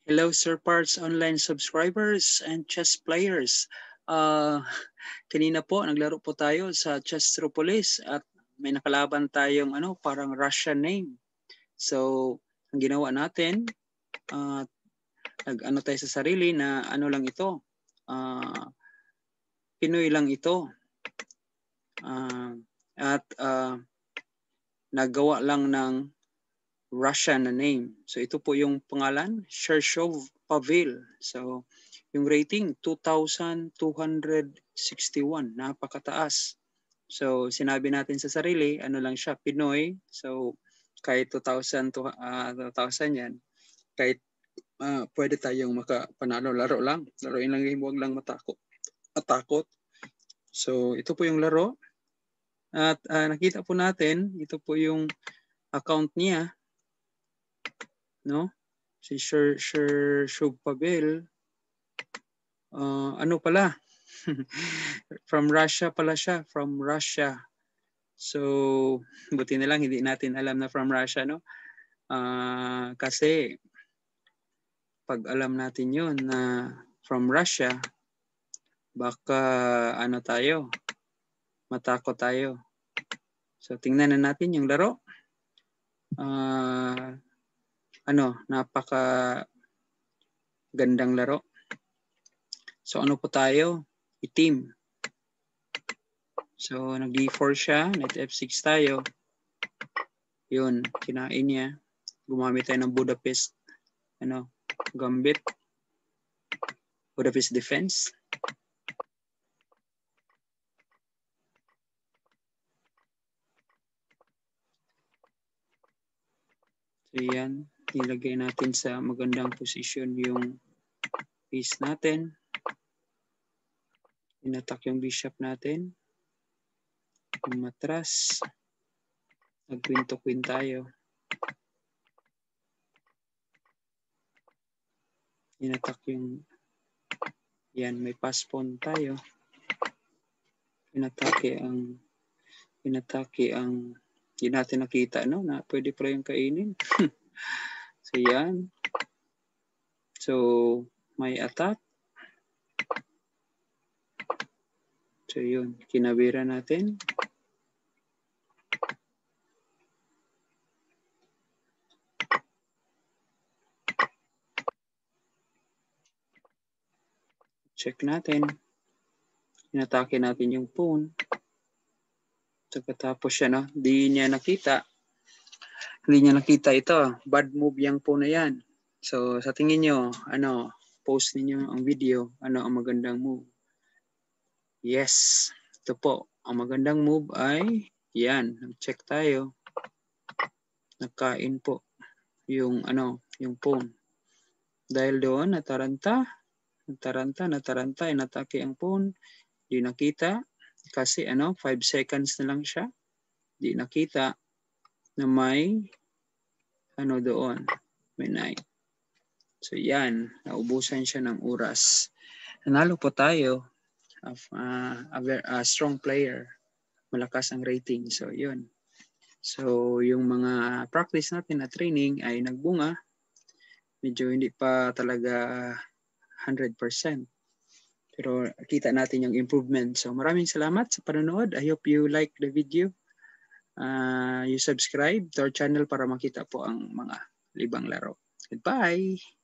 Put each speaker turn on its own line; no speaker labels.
Hello, Sir Parts online subscribers and chess players. Kanina po, naglaro po tayo sa Chessropolis at may nakalaban tayong parang Russian name. So, ang ginawa natin, nag-ano tayo sa sarili na ano lang ito, Pinoy lang ito. At nagawa lang ng Russian na name. So ito po yung pangalan, Chershov Pavel. So yung rating 2,261, napakataas. So sinabi natin sa sarili, ano lang siya, Pinoy. So kahit 2,000 yan, kahit pwede tayong makapanalo, laro lang. Laruin lang yung huwag lang matakot. So ito po yung laro. At nakita po natin, ito po yung account niya. No? Si Chershov Pavel, ano pala? From Russia pala siya, from Russia. So, buti na lang hindi natin alam na from Russia, no? Kasi pag alam natin yun na from Russia, baka ano tayo, matakot tayo. So, tingnan na natin yung laro. Napaka gandang laro. So, ano po tayo? Itim. So, nag-D4 siya. Knight F6 tayo. Yun, kinain niya. Gumamit tayo ng Budapest gambit. Budapest defense. So, yan. Nilagay natin sa magandang posisyon yung piece natin. Inattack yung bishop natin. Umatras. Nag-queen to queen tayo. Inattack yung yan, may pass pawn tayo. Inatake ang hindi natin nakita na pwede pala yung kainin. So yan. So may attack. So yun, kinabira natin. Check natin. Inatake natin yung pawn. Pagkatapos siya, di niya nakita. Hindi niya nakita ito. Bad move yung pawn na yan. So sa tingin nyo, post ninyo ang video, ano ang magandang move? Yes, ito po. Ang magandang move ay yan. Check tayo. Nagkain po yung pawn. Dahil doon nataranta, inatake ang pawn. Di nakita kasi 5 seconds na lang siya. Di nakita na may doon. May knight. So yan, naubusan siya ng oras. Nanalo po tayo of a strong player. Malakas ang rating. So yun. So yung mga practice natin na training ay nagbunga. Medyo hindi pa talaga 100%. Pero kita natin yung improvement. So maraming salamat sa panonood. I hope you like the video. You subscribe to our channel para makita po ang mga libang laro. Goodbye!